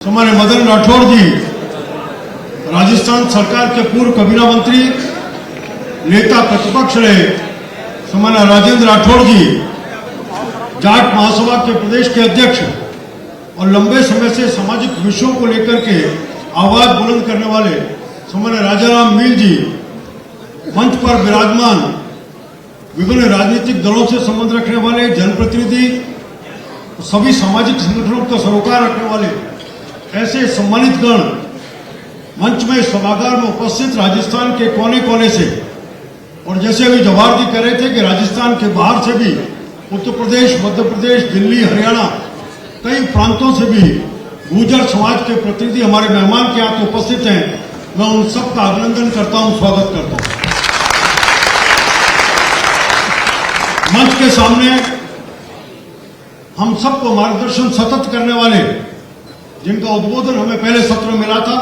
हमारे मदन राठौड़ जी राजस्थान सरकार के पूर्व कैबिनेट मंत्री, नेता प्रतिपक्ष रहे। हमारे राजेंद्र राठौड़ जी जाट महासभा के प्रदेश के अध्यक्ष और लंबे समय से सामाजिक विषयों को लेकर के आवाज बुलंद करने वाले हमारे राजाराम मील जी मंच पर विराजमान, विभिन्न राजनीतिक दलों से संबंध रखने वाले जनप्रतिनिधि, सभी सामाजिक संगठनों का सरोकार रखने वाले ऐसे सम्मानित गण मंच में सभागार में उपस्थित राजस्थान के कोने कोने से, और जैसे अभी जवाहर जी कह रहे थे कि राजस्थान के बाहर से भी उत्तर प्रदेश, मध्य प्रदेश, दिल्ली, हरियाणा कई प्रांतों से भी गुर्जर समाज के प्रतिनिधि हमारे मेहमान के यहाँ उपस्थित हैं। मैं उन सबका अभिनंदन करता हूं, स्वागत करता हूं। मंच के सामने हम सबको मार्गदर्शन सतत करने वाले, जिनका उद्बोधन हमें पहले सत्र में मिला था,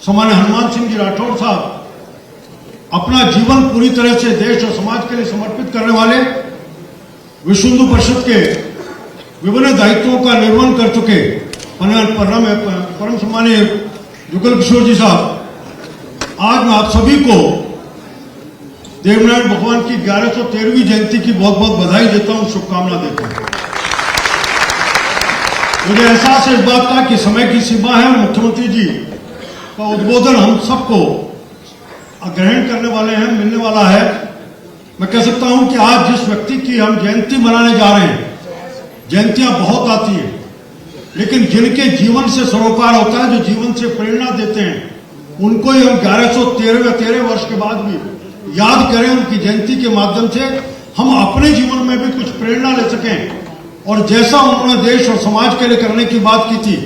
सम्मान्य हनुमान सिंह जी राठौड़ साहब, अपना जीवन पूरी तरह से देश और समाज के लिए समर्पित करने वाले, विश्व हिंदू परिषद के विभिन्न दायित्वों का निर्वहन कर चुके परम सम्मानीय जुगल किशोर जी साहब, आज मैं आप सभी को देवनारायण भगवान की 1113वीं जयंती की बहुत बहुत बधाई देता हूं, शुभकामना देता हूं। मुझे एहसास है इस बात का कि समय की सीमा है। मुख्यमंत्री जी का उद्बोधन हम सबको ग्रहण करने वाले हैं, मिलने वाला है। मैं कह सकता हूं कि आज जिस व्यक्ति की हम जयंती मनाने जा रहे हैं, जयंतियां बहुत आती हैं, लेकिन जिनके जीवन से सरोकार होता है, जो जीवन से प्रेरणा देते हैं, उनको ही हम 1113 वर्ष के बाद भी याद करें। उनकी जयंती के माध्यम से हम अपने जीवन में भी कुछ प्रेरणा ले सकें, और जैसा उन्होंने देश और समाज के लिए करने की बात की थी,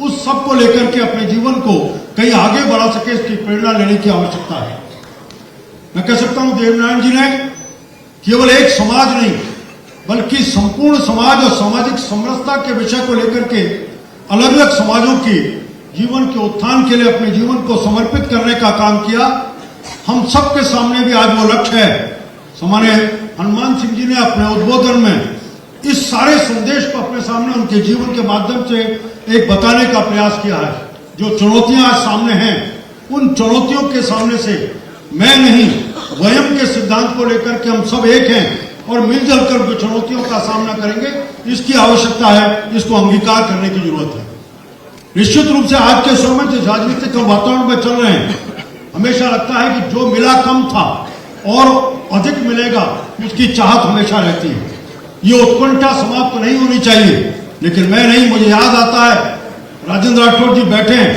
उस सब को लेकर के अपने जीवन को कहीं आगे बढ़ा सके, इसकी प्रेरणा लेने की आवश्यकता है। मैं कह सकता हूं देवनारायण जी ने केवल एक समाज नहीं, बल्कि संपूर्ण समाज और सामाजिक समरसता के विषय को लेकर के अलग अलग समाजों की जीवन के उत्थान के लिए अपने जीवन को समर्पित करने का काम किया। हम सबके सामने भी आज वो लक्ष्य है। हमारे हनुमान सिंह जी ने अपने उद्बोधन में इस सारे संदेश को अपने सामने उनके जीवन के माध्यम से एक बताने का प्रयास किया है। जो चुनौतियां आज सामने हैं, उन चुनौतियों के सामने से मैं नहीं, वयम के सिद्धांत को लेकर के हम सब एक हैं और मिलजुल कर चुनौतियों का सामना करेंगे। इसकी आवश्यकता है, इसको अंगीकार करने की जरूरत है। निश्चित रूप से आज के समय जिस राजनीतिक वातावरण में चल रहे हैं, हमेशा लगता है कि जो मिला कम था और अधिक मिलेगा, उसकी चाहत हमेशा रहती है। ये उत्कंठा समाप्त तो नहीं होनी चाहिए, लेकिन मैं नहीं, मुझे याद आता है राजेंद्र राठौड़ जी बैठे हैं,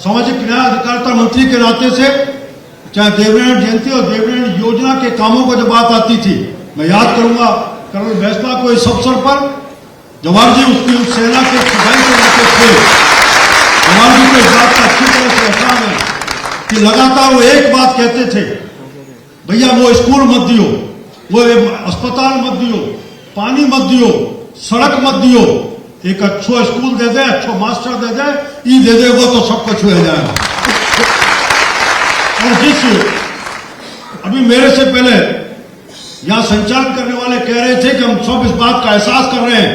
सामाजिक न्याय अधिकारिता मंत्री के नाते से, चाहे देवनारायण जयंती और देवनारायण योजना के कामों को जब बात आती थी, मैं याद करूंगा कर्नल बैसला को इस अवसर पर, जवाहर जी उसकी उस सेना के सिपाही के नाते थे। जवाहर जी को इस बात का अच्छी तरह से एहसास है कि लगातार वो एक बात कहते थे, भैया वो स्कूल मत दियो, वो अस्पताल मत दियो, पानी मत दियो, सड़क मत दियो, एक अच्छो स्कूल दे दे, अच्छो मास्टर दे दे, ये दे दे, वो तो सब कुछ हो जाएगा। और जिस अभी मेरे से पहले यहां संचालन करने वाले कह रहे थे कि हम सब इस बात का एहसास कर रहे हैं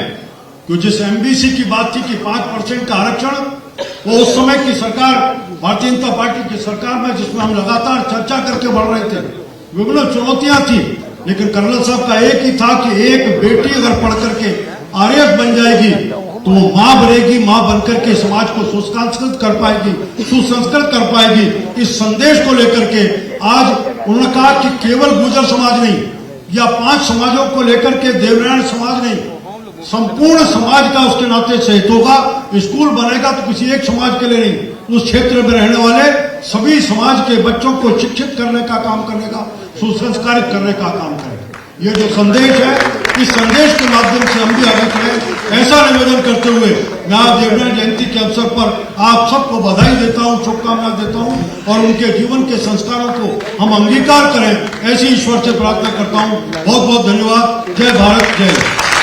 कि जिस एमबीसी की बात थी कि 5% का आरक्षण, वो उस समय की सरकार, भारतीय जनता पार्टी की सरकार में, जिसमें हम लगातार चर्चा करके बढ़ रहे थे, विभिन्न चुनौतियां थी, लेकिन कर्नल साहब का एक ही था कि एक बेटी अगर पढ़ करके आरएएस बन जाएगी तो वो मां बनेगी, मां बनकर के समाज को सुसंस्कृत कर पाएगी, सुसंस्कृत कर पाएगी। इस संदेश को लेकर के आज उन्होंने कहा कि केवल गुर्जर समाज नहीं या 5 समाजों को लेकर के देवनारायण समाज नहीं, संपूर्ण समाज का उसके नाते सहित होगा। स्कूल बनेगा तो किसी एक समाज के लिए नहीं, उस क्षेत्र में रहने वाले सभी समाज के बच्चों को शिक्षित करने का काम करेगा, सुसंस्कारित करने का काम करेगा। ये जो संदेश है, इस संदेश के माध्यम से हम भी आगे करें, ऐसा निवेदन करते हुए मैं आज देवनारायण जयंती के अवसर पर आप सबको बधाई देता हूं, शुभकामना देता हूं, और उनके जीवन के संस्कारों को हम अंगीकार करें, ऐसी ईश्वर से प्रार्थना करता हूं। बहुत बहुत धन्यवाद। जय भारत, जय।